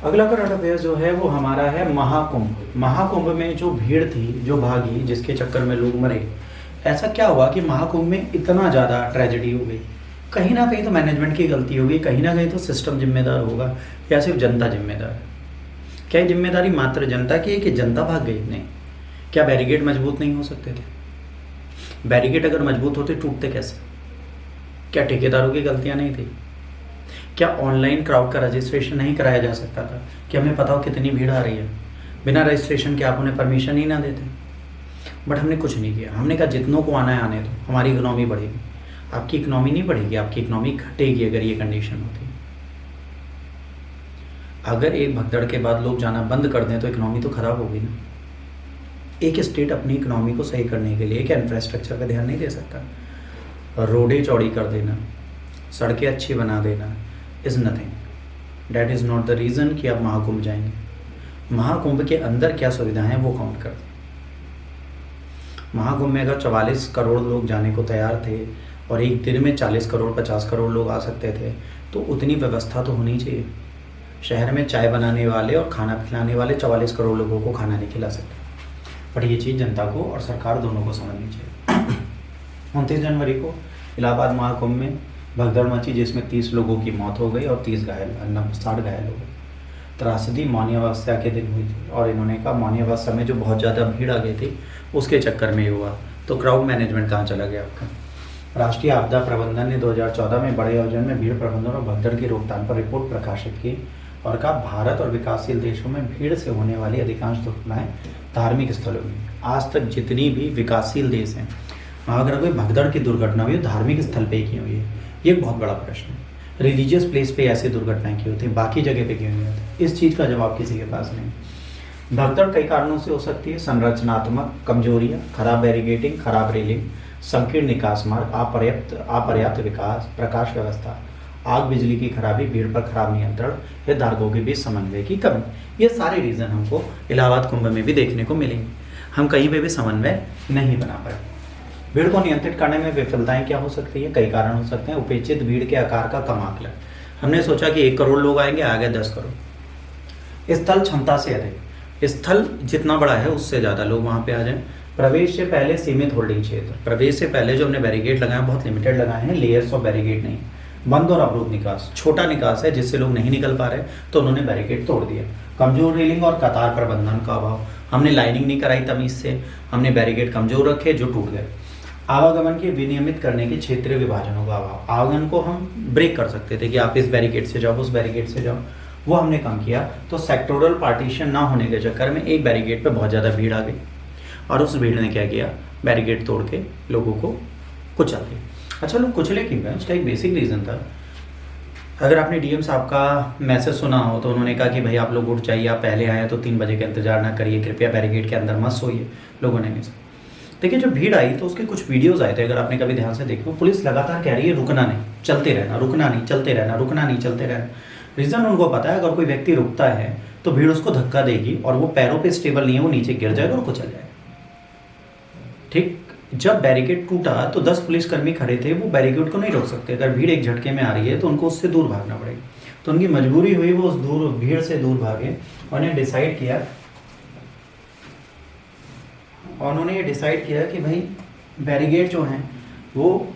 अगला current affair जो है वो हमारा है महाकुंभ। महाकुंभ में जो भीड़ थी, जो भागी, जिसके चक्कर में लोग मरे, ऐसा क्या हुआ कि महाकुंभ में इतना ज़्यादा ट्रेजेडी हो गई? कहीं ना कहीं तो मैनेजमेंट की गलती होगी, कहीं ना कहीं तो सिस्टम जिम्मेदार होगा, या सिर्फ जनता जिम्मेदार है? क्या ये जिम्मेदारी मात्र जनता की है कि जनता भाग गई? नहीं। क्या बैरिकेड मजबूत नहीं हो सकते थे? बैरिकेड अगर मजबूत होते टूटते कैसे? क्या ठेकेदारों की गलतियां नहीं थी? क्या ऑनलाइन क्राउड का रजिस्ट्रेशन नहीं कराया जा सकता था कि हमें पता हो कितनी भीड़ आ रही है? बिना रजिस्ट्रेशन के आप उन्हें परमिशन ही ना देते। बट हमने कुछ नहीं किया। हमने कहा जितनों को आना है आने दो, हमारी इकोनॉमी बढ़ेगी। आपकी इकोनॉमी नहीं बढ़ेगी, आपकी इकोनॉमी घटेगी अगर ये कंडीशन होती। अगर एक भगदड़ के बाद लोग जाना बंद कर दें तो इकोनॉमी तो ख़राब होगी ना। एक स्टेट अपनी इकोनॉमी को सही करने के लिए क्या इंफ्रास्ट्रक्चर पर ध्यान नहीं दे सकता? रोडें चौड़ी कर देना, सड़कें अच्छी बना देना is nothing. That is not the reason कि आप महाकुंभ जाएंगे। महाकुंभ के अंदर क्या सुविधाएं हैं वो काउंट कर दें। महाकुंभ में अगर 44 करोड़ लोग जाने को तैयार थे और एक दिन में 40 करोड़ 50 करोड़ लोग आ सकते थे, तो उतनी व्यवस्था तो होनी चाहिए। शहर में चाय बनाने वाले और खाना खिलाने वाले 44 करोड़ लोगों को खाना नहीं खिला सकते। बट ये चीज़ जनता को और सरकार दोनों को समझनी चाहिए। 29 जनवरी को इलाहाबाद महाकुंभ में भगदड़ मची, जिसमें 30 लोगों की मौत हो गई और 60 घायल हो गए। त्रासदी मौनी अमावस्या के दिन हुई थी और इन्होंने कहा मौनी अमावस्या में जो बहुत ज़्यादा भीड़ आ गई थी उसके चक्कर में हुआ। तो क्राउड मैनेजमेंट कहाँ चला गया आपका? राष्ट्रीय आपदा प्रबंधन ने 2014 में बड़े आयोजन में भीड़ प्रबंधन और भगदड़ की रोकथाम पर रिपोर्ट प्रकाशित की और कहा भारत और विकासशील देशों में भीड़ से होने वाली अधिकांश दुर्घटनाएं धार्मिक स्थलों में। आज तक जितनी भी विकासशील देश हैं वहाँ अगर कोई भगदड़ की दुर्घटना हुई धार्मिक स्थल पे ही क्यों हुई है? ये बहुत बड़ा प्रश्न है। रिलीजियस प्लेस पे ऐसी दुर्घटनाएं क्यों होती हैं, बाकी जगह पे क्यों नहीं होती? इस चीज़ का जवाब किसी के पास नहीं। भगदड़ कई कारणों से हो सकती है। संरचनात्मक कमजोरियाँ, खराब बैरिकेडिंग, खराब रेलिंग, संकीर्ण निकास मार्ग, अपर्याप्त विकास, प्रकाश व्यवस्था, आग बिजली की खराबी, भीड़ पर खराब नियंत्रण, हितधारकों के बीच समन्वय की कमी। ये सारे रीज़न हमको इलाहाबाद कुंभ में भी देखने को मिलेंगे। हम कहीं पे भी समन्वय नहीं बना पाए। भीड़ को नियंत्रित करने में विफलताएं क्या हो सकती है? कई कारण हो सकते हैं। उपेक्षित भीड़ के आकार का कम आकलन। हमने सोचा कि 1 करोड़ लोग आएंगे, आ गए 10 करोड़। स्थल क्षमता से अधिक, स्थल जितना बड़ा है उससे ज़्यादा लोग वहाँ पे आ जाएं। प्रवेश से पहले सीमित होल्डिंग क्षेत्र, प्रवेश से पहले जो हमने बैरिकेड लगाए बहुत लिमिटेड लगाए हैं, लेयर्स ऑफ बैरिकेड नहीं। बंद और अवरुद्ध निकास, छोटा निकास है जिससे लोग नहीं निकल पा रहे तो उन्होंने बैरिकेड तोड़ दिया। कमजोर रेलिंग और कतार प्रबंधन का अभाव, हमने लाइनिंग नहीं कराई तमीज से, हमने बैरिकेड कमजोर रखे जो टूट गए। आवागमन के विनियमित करने के क्षेत्रीय विभाजनों का अभाव, आवागमन को हम ब्रेक कर सकते थे कि आप इस बैरिकेड से जाओ, उस बैरिकेड से जाओ, वो हमने कम किया। तो सेक्टोरल पार्टीशन ना होने के चक्कर में एक बैरिकेड पे बहुत ज़्यादा भीड़ आ गई और उस भीड़ ने क्या किया, बैरिकेड तोड़ के लोगों को कुचल दिया। अच्छा, लोग कुचले क्यों गए? उसका एक बेसिक रीज़न था। अगर आपने डीएम साहब का मैसेज सुना हो तो उन्होंने कहा कि भाई आप लोग उठ जाइए, आप पहले आए तो 3 बजे का इंतजार ना करिए, कृपया बैरिकेड के अंदर मत सोइए। लोगों ने नहीं सुना। देखिए, जब भीड़ आई तो उसके कुछ वीडियोस आए थे, अगर आपने कभी ध्यान से देखे, पुलिस लगातार कह रही है रुकना नहीं, चलते रहना, रुकना नहीं, चलते रहना, रुकना नहीं, चलते रहना। रीज़न उनको पता है, अगर कोई व्यक्ति रुकता है तो भीड़ उसको धक्का देगी और वो पैरों पे स्टेबल नहीं है, वो नीचे गिर जाएगा और कुचल जाएगा। ठीक, जब बैरिकेड टूटा तो 10 पुलिसकर्मी खड़े थे, वो बैरिकेड को नहीं रोक सकते। अगर भीड़ एक झटके में आ रही है तो उनको उससे दूर भागना पड़ेगा। तो उनकी मजबूरी हुई वो उस भीड़ से दूर भागे। उन्होंने डिसाइड किया कि भाई बैरिकेड जो हैं वो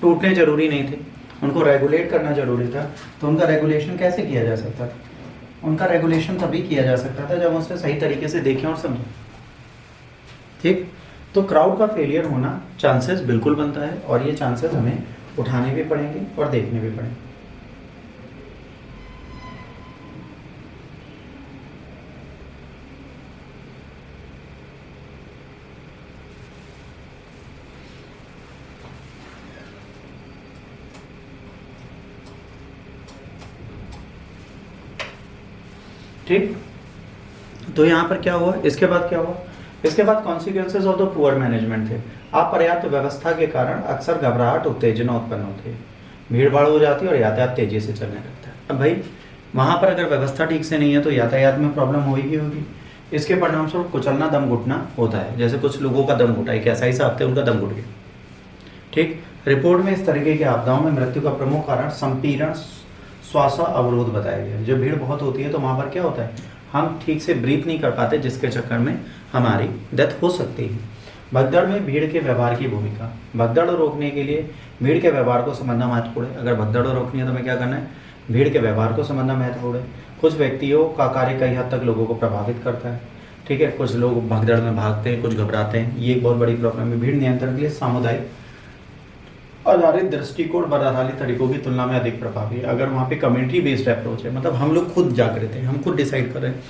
टूटने ज़रूरी नहीं थे, उनको रेगुलेट करना ज़रूरी था। तो उनका रेगुलेशन कैसे किया जा सकता था? उनका रेगुलेशन तभी किया जा सकता था जब उसे सही तरीके से देखें और समझें। ठीक, तो क्राउड का फेलियर होना चांसेस बिल्कुल बनता है और ये चांसेस हमें उठाने भी पड़ेंगे और देखने भी पड़ेंगे। ठीक, तो यहाँ पर क्या हुआ, इसके बाद क्या हुआ? इसके बाद consequences of the poor management थे। अपर्याप्त व्यवस्था के कारण अक्सर घबराहट, उत्तेजना उत्पन्न होती है, भीड़ भाड़ हो जाती है और यातायात तेजी से चलने लगता है। अब भाई वहाँ पर अगर व्यवस्था ठीक से नहीं है तो यातायात में प्रॉब्लम होगी। इसके परिणामस्वरूप कुचलना, दम घुटना होता है। जैसे कुछ लोगों का दम घुटा, एक ऐसा ही साहब थे, उनका दम घुट गया। ठीक, रिपोर्ट में इस तरीके की आपदाओं में मृत्यु का प्रमुख कारण संपीड़न, श्वास अवरोध बताया गया। जब भीड़ बहुत होती है तो वहाँ पर क्या होता है, हम ठीक से ब्रीथ नहीं कर पाते, जिसके चक्कर में हमारी डेथ हो सकती है। भगदड़ में भीड़ के व्यवहार की भूमिका। भगदड़ रोकने के लिए भीड़ के व्यवहार को समझना महत्वपूर्ण है। अगर भगदड़ रोकनी है तो हमें क्या करना है, भीड़ के व्यवहार को समझना महत्वपूर्ण है। कुछ व्यक्तियों का कार्य कई हद तक लोगों को प्रभावित करता है, ठीक है। कुछ लोग भगदड़ में भागते हैं, कुछ घबराते हैं, ये एक बहुत बड़ी प्रॉब्लम है। भीड़ नियंत्रण के लिए सामुदायिक आधारित दृष्टिकोण बदहाली तरीकों की तुलना में अधिक प्रभावी है। अगर वहाँ पे कम्युनिटी बेस्ड अप्रोच है, मतलब हम लोग खुद जागृत हैं, हम खुद डिसाइड कर रहे हैं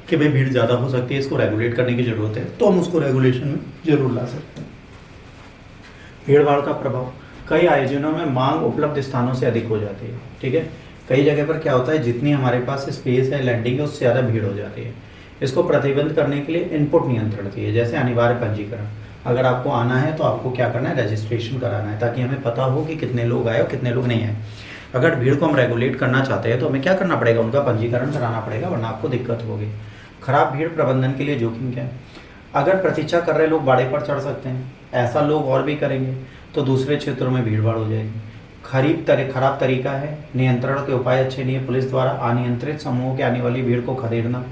कि भाई भीड़ ज़्यादा हो सकती है, इसको रेगुलेट करने की ज़रूरत है, तो हम उसको रेगुलेशन में जरूर ला सकते हैं। भीड़ भाड़ का प्रभाव। कई आयोजनों में मांग उपलब्ध स्थानों से अधिक हो जाती है, ठीक है। कई जगह पर क्या होता है, जितनी हमारे पास स्पेस है, लैंडिंग है, उससे ज़्यादा भीड़ हो जाती है। इसको प्रतिबंध करने के लिए इनपुट नियंत्रण चाहिए, जैसे अनिवार्य पंजीकरण। अगर आपको आना है तो आपको क्या करना है, रजिस्ट्रेशन कराना है, ताकि हमें पता हो कि कितने लोग आए और कितने लोग नहीं आए। अगर भीड़ को हम रेगुलेट करना चाहते हैं तो हमें क्या करना पड़ेगा, उनका पंजीकरण कराना पड़ेगा, वरना आपको दिक्कत होगी। खराब भीड़ प्रबंधन के लिए जोखिम क्या है। अगर प्रतीक्षा कर रहे लोग बाड़े पर चढ़ सकते हैं, ऐसा लोग और भी करेंगे तो दूसरे क्षेत्रों में भीड़ भाड़ हो जाएगी। खराब तरीका है, नियंत्रण के उपाय अच्छे नहीं है। पुलिस द्वारा अनियंत्रित समूहों के आने वाली भीड़ को खदेड़ना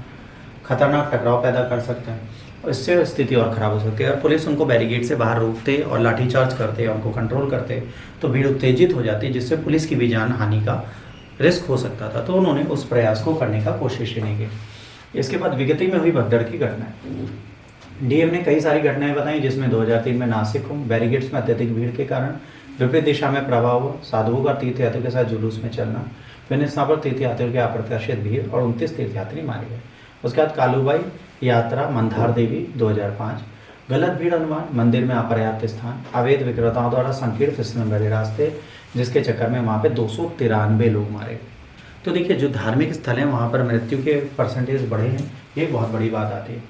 खतरनाक टकराव पैदा कर सकता है, और इससे स्थिति और खराब हो सकती है। अगर पुलिस उनको बैरिकेड से बाहर रोकते और लाठीचार्ज करते, उनको कंट्रोल करते, तो भीड़ उत्तेजित हो जाती, जिससे पुलिस की भी जान हानि का रिस्क हो सकता था। तो उन्होंने उस प्रयास को करने का कोशिश ही नहीं की। इसके बाद विगति में हुई भगदड़ की घटनाएं। डीएम ने कई सारी घटनाएं बताई, जिसमें 2003 में नासिक में बैरिकेड्स में अत्यधिक भीड़ के कारण विपरीत दिशा में प्रभाव हुआ। साधुओं का तीर्थयात्रियों के साथ जुलूस में चलना, फिर स्थान पर तीर्थयात्रियों के अप्रत्याशित भीड़ और 29 तीर्थयात्री मारे गए। उसके बाद कालूबाई यात्रा मंदार देवी 2005, गलत भीड़ अनुमान, मंदिर में अपर्याप्त स्थान, अवैध विक्रेताओं द्वारा संकीर्ण फिसलन भरे रास्ते, जिसके चक्कर में वहाँ पे 293 लोग मारे गए। तो देखिए, जो धार्मिक स्थल हैं वहाँ पर मृत्यु के परसेंटेज बढ़े हैं, ये बहुत बड़ी बात आती है।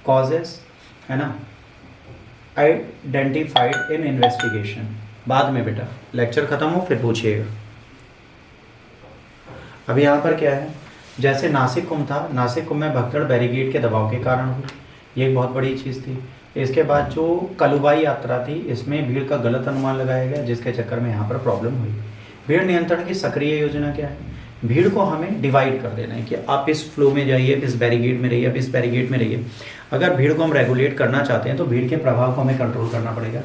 कॉजेस है ना, आइडेंटिफाइड इन इन्वेस्टिगेशन। बाद में बेटा लेक्चर खत्म हो फिर पूछिएगा। अभी यहाँ पर क्या है, जैसे नासिक कुंभ था, नासिक कुंभ में भगदड़ बैरिकेड के दबाव के कारण हुई, ये एक बहुत बड़ी चीज़ थी। इसके बाद जो कलुबाई यात्रा थी, इसमें भीड़ का गलत अनुमान लगाया गया, जिसके चक्कर में यहाँ पर प्रॉब्लम हुई। भीड़ नियंत्रण की सक्रिय योजना क्या है, भीड़ को हमें डिवाइड कर देना है कि आप इस फ्लो में जाइए, इस बैरिकेड में रहिए, आप इस बैरिकेड में रहिए। अगर भीड़ को हम रेगुलेट करना चाहते हैं तो भीड़ के प्रभाव को हमें कंट्रोल करना पड़ेगा।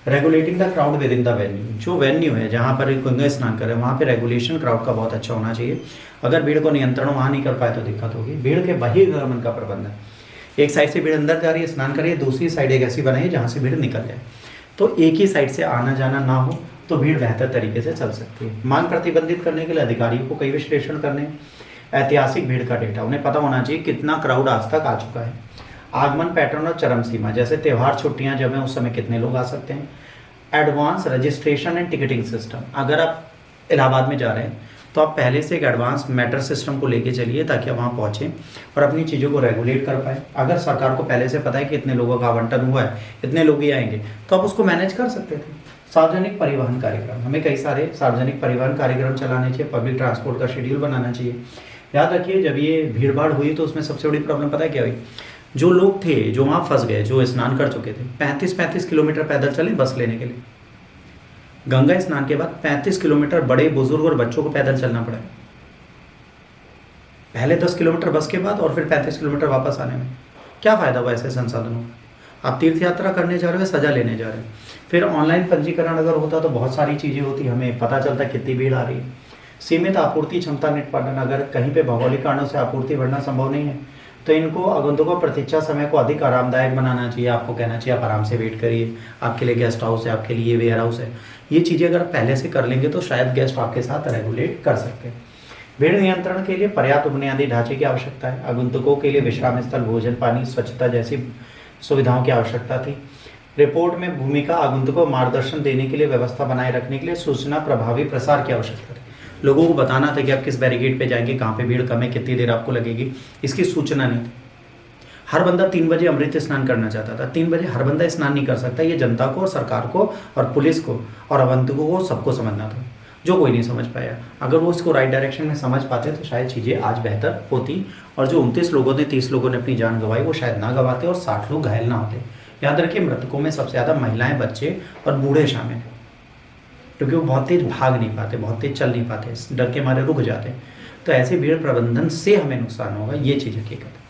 Regulating the crowd with in the venue, जो वेन्यू है जहाँ पर गंगा स्नान करें, वहाँ पे रेगुलेशन क्राउड का बहुत अच्छा होना चाहिए। अगर भीड़ को नियंत्रण वहाँ नहीं कर पाए तो दिक्कत होगी। भीड़ के बहिर्गमन का प्रबंधन, एक साइड से भीड़ अंदर जा रही है, स्नान कर रही है, दूसरी साइड एक ऐसी बनाई जहाँ से भीड़ निकल जाए, तो एक ही साइड से आना जाना ना हो, तो भीड़ बेहतर तरीके से चल सकती है। मांग प्रतिबंधित करने के लिए अधिकारियों को कई विश्लेषण करने। ऐतिहासिक भीड़ का डेटा, उन्हें पता होना चाहिए कितना क्राउड आज तक आ चुका है। आगमन पैटर्न और चरम सीमा, जैसे त्यौहार छुट्टियां जब हैं उस समय कितने लोग आ सकते हैं। Advance registration and ticketing system, अगर आप इलाहाबाद में जा रहे हैं तो आप पहले से एक एडवांस मैटर सिस्टम को लेके चलिए, ताकि आप वहाँ पहुँचें और अपनी चीज़ों को रेगुलेट कर पाए। अगर सरकार को पहले से पता है कि इतने लोगों का आवंटन हुआ है, इतने लोग ही आएंगे, तो आप उसको मैनेज कर सकते थे। सार्वजनिक परिवहन कार्यक्रम, हमें कई सारे सार्वजनिक परिवहन कार्यक्रम चलाने चाहिए, पब्लिक ट्रांसपोर्ट का शेड्यूल बनाना चाहिए। याद रखिए, जब ये भीड़ भाड़ हुई तो उसमें सबसे बड़ी प्रॉब्लम पता है क्या हुई, जो लोग थे जो वहाँ फंस गए, जो स्नान कर चुके थे, 35 किलोमीटर पैदल चले बस लेने के लिए। गंगा स्नान के बाद 35 किलोमीटर बड़े बुजुर्ग और बच्चों को पैदल चलना पड़ा। पहले 10 किलोमीटर बस के बाद और फिर 35 किलोमीटर वापस आने में क्या फ़ायदा हुआ ऐसे संसाधनों का। आप तीर्थ यात्रा करने जा रहे हो, सजा लेने जा रहे हो। फिर ऑनलाइन पंजीकरण अगर होता तो बहुत सारी चीज़ें होती, हमें पता चलता कितनी भीड़ आ रही है। सीमित आपूर्ति क्षमता निष्पादन, अगर कहीं पे भौगोलिक कारणों से आपूर्ति बढ़ना संभव नहीं है तो इनको आगंतुकों प्रतीक्षा समय को अधिक आरामदायक बनाना चाहिए। आपको कहना चाहिए आप आराम से वेट करिए, आपके लिए गेस्ट हाउस है, आपके लिए वेयर हाउस है। ये चीज़ें अगर पहले से कर लेंगे तो शायद गेस्ट आपके साथ रेगुलेट कर सकते हैं। भीड़ नियंत्रण के लिए पर्याप्त बुनियादी ढांचे की आवश्यकता है। आगंतुकों के लिए विश्राम स्थल, भोजन, पानी, स्वच्छता जैसी सुविधाओं की आवश्यकता थी। रिपोर्ट में भूमिका, आगंतुकों को मार्गदर्शन देने के लिए, व्यवस्था बनाए रखने के लिए सूचना प्रभावी प्रसार की आवश्यकता थी। लोगों को बताना था कि आप किस बैरिकेड पे जाएंगे, कहाँ पे भीड़ कम है, कितनी देर आपको लगेगी, इसकी सूचना नहीं थी। हर बंदा 3 बजे अमृत स्नान करना चाहता था, 3 बजे हर बंदा स्नान नहीं कर सकता। ये जनता को और सरकार को और पुलिस को और आगंतुकों को सबको समझना था, जो कोई नहीं समझ पाया। अगर वो इसको राइट डायरेक्शन में समझ पाते तो शायद चीज़ें आज बेहतर होती, और जो 29 लोगों ने 30 लोगों ने अपनी जान गंवाई वो शायद ना गंवाते और 60 लोग घायल ना होते। याद रखिए, मृतकों में सबसे ज़्यादा महिलाएं, बच्चे और बूढ़े शामिल हैं। क्योंकि वो बहुत तेज़ भाग नहीं पाते, बहुत तेज़ चल नहीं पाते, डर के मारे रुक जाते हैं। तो ऐसे भीड़ प्रबंधन से हमें नुकसान होगा, ये चीज़ हकीकत है।